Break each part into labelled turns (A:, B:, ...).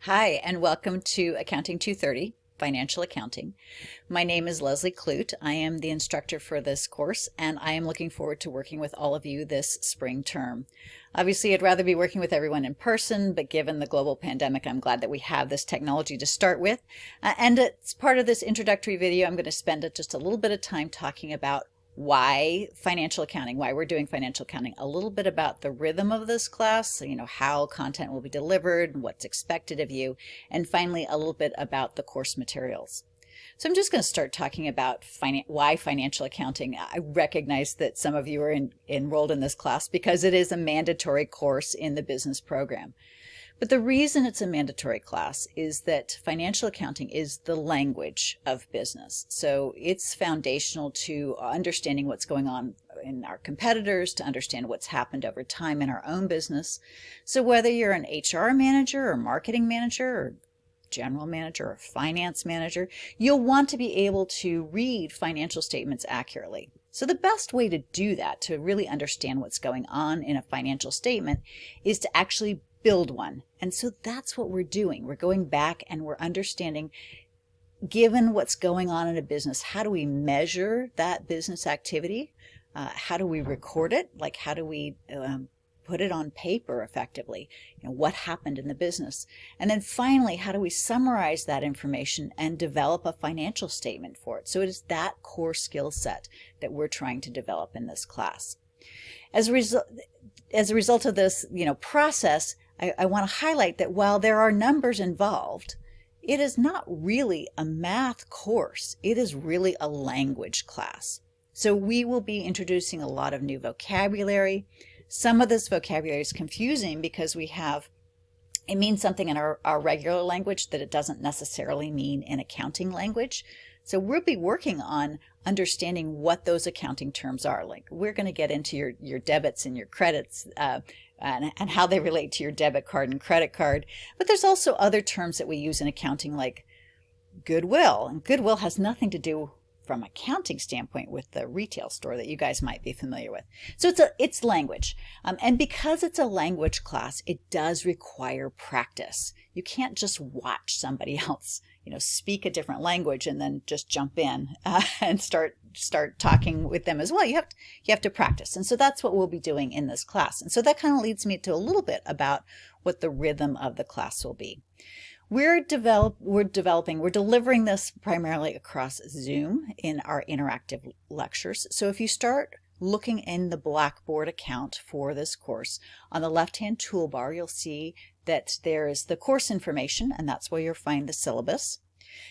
A: Hi, and welcome to Accounting 230, Financial Accounting. My name is Leslie Clute. I am the instructor for this course, and I am looking forward to working with all of you this spring term. Obviously, I'd rather be working with everyone in person, but given the global pandemic, I'm glad that we have this technology to start with. And as part of this introductory video, I'm going to spend just a little bit of time talking about why financial accounting, why we're doing financial accounting, a little bit about the rhythm of this class, so how content will be delivered and what's expected of you, and finally a little bit about the course materials. So I'm just going to start talking about why financial accounting. I recognize that some of you are enrolled in this class because it is a mandatory course in the business program. But the reason it's a mandatory class is that financial accounting is the language of business. So it's foundational to understanding what's going on in our competitors, to understand what's happened over time in our own business. So whether you're an HR manager or marketing manager or general manager or finance manager, you'll want to be able to read financial statements accurately. So the best way to do that, to really understand what's going on in a financial statement, is to actually build one. And so that's what we're doing. We're going back and we're understanding, given what's going on in a business, how do we measure that business activity? How do we record it? Like, how do we put it on paper effectively? What happened in the business? And then finally, how do we summarize that information and develop a financial statement for it? So it is that core skill set that we're trying to develop in this class. As a result of this, process, I want to highlight that while there are numbers involved, it is not really a math course. It is really a language class. So we will be introducing a lot of new vocabulary. Some of this vocabulary is confusing because it means something in our regular language that it doesn't necessarily mean in accounting language. So we'll be working on understanding what those accounting terms are. Like, we're going to get into your debits and your credits and how they relate to your debit card and credit card. But there's also other terms that we use in accounting, like goodwill. And goodwill has nothing to do from an accounting standpoint with the retail store that you guys might be familiar with. So it's language. And because it's a language class, it does require practice. You can't just watch somebody else speak a different language and then just jump in and start talking with them as well. You have to practice. And so that's what we'll be doing in this class. And so that kind of leads me to a little bit about what the rhythm of the class will be. We're delivering this primarily across Zoom in our interactive lectures. So if you start looking in the Blackboard account for this course, on the left-hand toolbar, you'll see that there is the course information, and that's where you'll find the syllabus.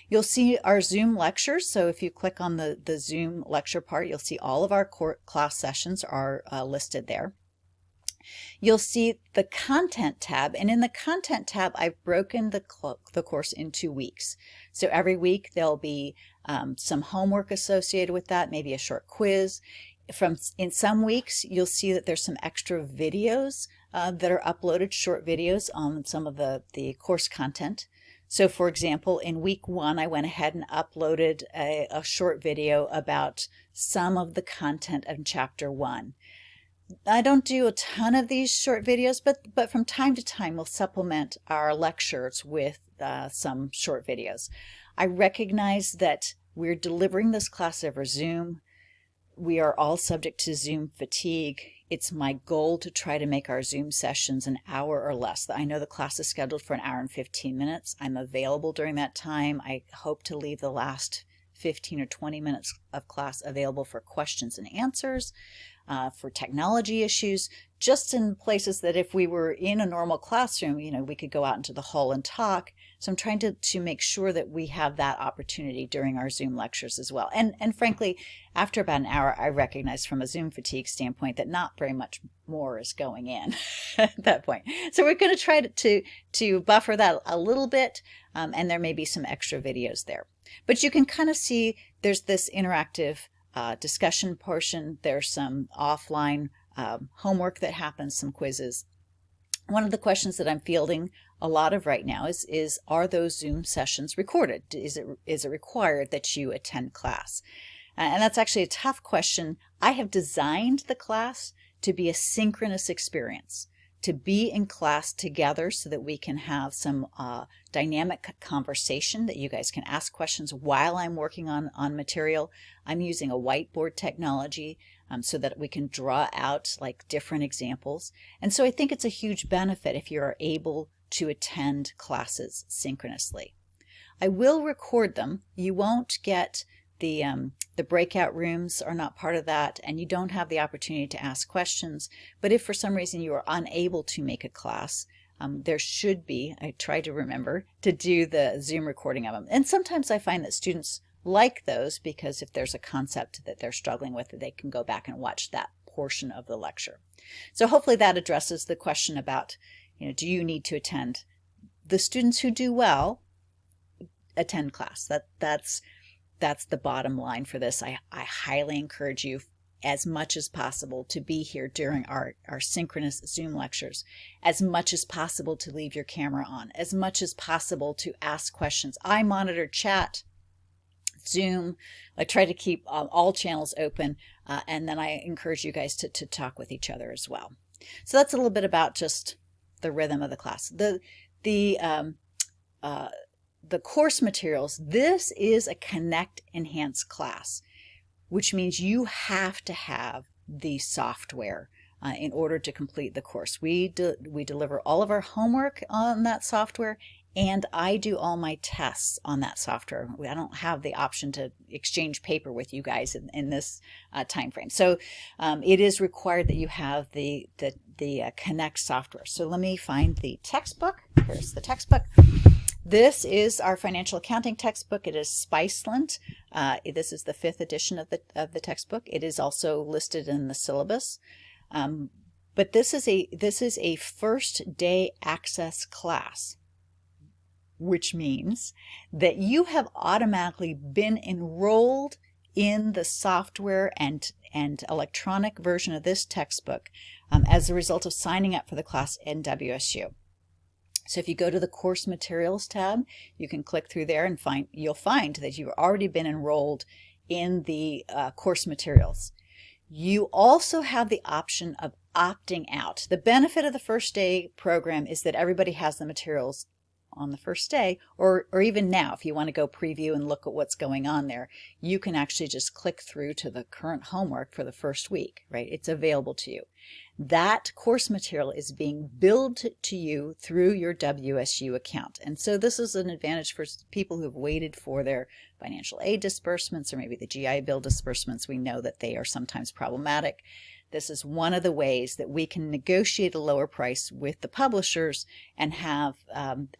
A: You'll see our Zoom lectures. So if you click on the Zoom lecture part, you'll see all of our class sessions are listed there. You'll see the content tab, and in the content tab, I've broken the course into weeks. So every week there'll be some homework associated with that, maybe a short quiz. In some weeks, you'll see that there's some extra videos that are uploaded, short videos on some of the course content. So for example, in week 1, I went ahead and uploaded a short video about some of the content of chapter 1. I don't do a ton of these short videos, but from time to time we'll supplement our lectures with some short videos. I recognize that we're delivering this class over Zoom. We are all subject to Zoom fatigue. It's my goal to try to make our Zoom sessions an hour or less. I know the class is scheduled for an hour and 15 minutes. I'm available during that time. I hope to leave the last 15 or 20 minutes of class available for questions and answers, for technology issues, just in places that if we were in a normal classroom, we could go out into the hall and talk. So I'm trying to make sure that we have that opportunity during our Zoom lectures as well. And frankly, after about an hour, I recognize from a Zoom fatigue standpoint that not very much more is going in at that point. So we're going to try to buffer that a little bit, and there may be some extra videos there. But you can kind of see there's this interactive discussion portion. There's some offline homework that happens, some quizzes. One of the questions that I'm fielding a lot of right now is are those Zoom sessions recorded? Is it required that you attend class? And that's actually a tough question. I have designed the class to be a synchronous experience. to be in class together so that we can have some dynamic conversation, that you guys can ask questions while I'm working on material. I'm using a whiteboard technology so that we can draw out like different examples. And so I think it's a huge benefit if you are able to attend classes synchronously. I will record them. You won't get the breakout rooms are not part of that, and you don't have the opportunity to ask questions. But if for some reason you are unable to make a class, there should be, I try to remember, to do the Zoom recording of them. And sometimes I find that students like those because if there's a concept that they're struggling with, they can go back and watch that portion of the lecture. So hopefully that addresses the question about, do you need to attend? The students who do well attend class. That's the bottom line for this. I highly encourage you as much as possible to be here during our synchronous Zoom lectures, as much as possible to leave your camera on, as much as possible to ask questions. I monitor chat, Zoom. I try to keep all channels open, and then I encourage you guys to talk with each other as well. So that's a little bit about just the rhythm of the class. The course materials, this is a Connect Enhance class, which means you have to have the software in order to complete the course. We deliver all of our homework on that software, and I do all my tests on that software. I don't have the option to exchange paper with you guys in this time frame. So it is required that you have the Connect software. So let me find the textbook. Here's the textbook. This is our financial accounting textbook. It is Spiceland. This is the 5th edition of the textbook. It is also listed in the syllabus. But this is a first day access class, which means that you have automatically been enrolled in the software and electronic version of this textbook as a result of signing up for the class in WSU. So if you go to the course materials tab, you can click through there and you'll find that you've already been enrolled in the course materials. You also have the option of opting out. The benefit of the first day program is that everybody has the materials on the first day, or even now, if you want to go preview and look at what's going on there, you can actually just click through to the current homework for the first week, right? It's available to you. That course material is being billed to you through your WSU account. And so this is an advantage for people who have waited for their financial aid disbursements or maybe the GI Bill disbursements. We know that they are sometimes problematic. This is one of the ways that we can negotiate a lower price with the publishers and have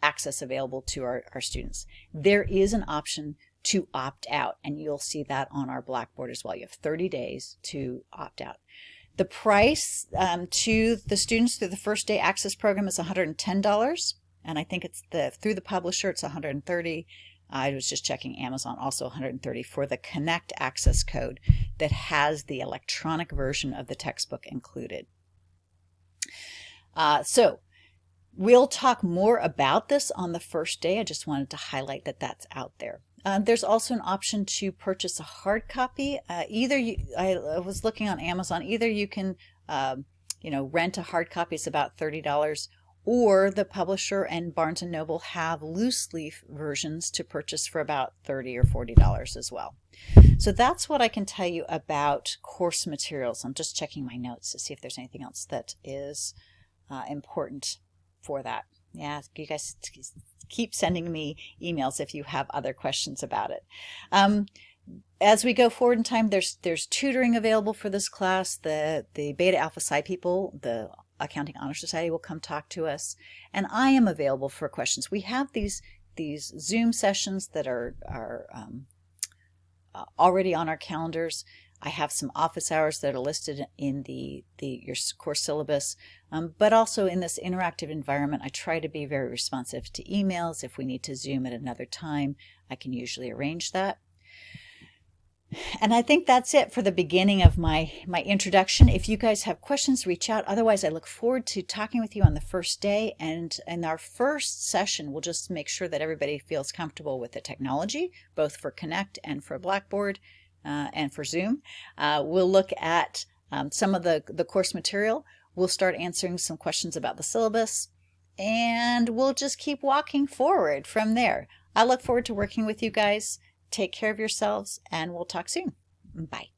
A: access available to our students. There is an option to opt out, and you'll see that on our Blackboard as well. You have 30 days to opt out. The price to the students through the first day access program is $110, and I think it's through the publisher it's $130. I was just checking Amazon, also $130 for the Connect access code that has the electronic version of the textbook included. So we'll talk more about this on the first day. I just wanted to highlight that that's out there. There's also an option to purchase a hard copy. I was looking on Amazon. Either you can, rent a hard copy. It's about $30. Or the publisher and Barnes & Noble have loose leaf versions to purchase for about $30 or $40 as well. So that's what I can tell you about course materials. I'm just checking my notes to see if there's anything else that is important for that. Yeah, you guys keep sending me emails if you have other questions about it. As we go forward in time, there's tutoring available for this class. The Beta Alpha Psi people, the Accounting Honor Society, will come talk to us, and I am available for questions. We have these Zoom sessions that are already on our calendars. I have some office hours that are listed in your course syllabus, but also in this interactive environment, I try to be very responsive to emails. If we need to Zoom at another time, I can usually arrange that. And I think that's it for the beginning of my introduction. If you guys have questions, reach out. Otherwise, I look forward to talking with you on the first day. And in our first session, we'll just make sure that everybody feels comfortable with the technology, both for Connect and for Blackboard and for Zoom. We'll look at some of the course material. We'll start answering some questions about the syllabus, and we'll just keep walking forward from there. I look forward to working with you guys. Take care of yourselves, and we'll talk soon. Bye.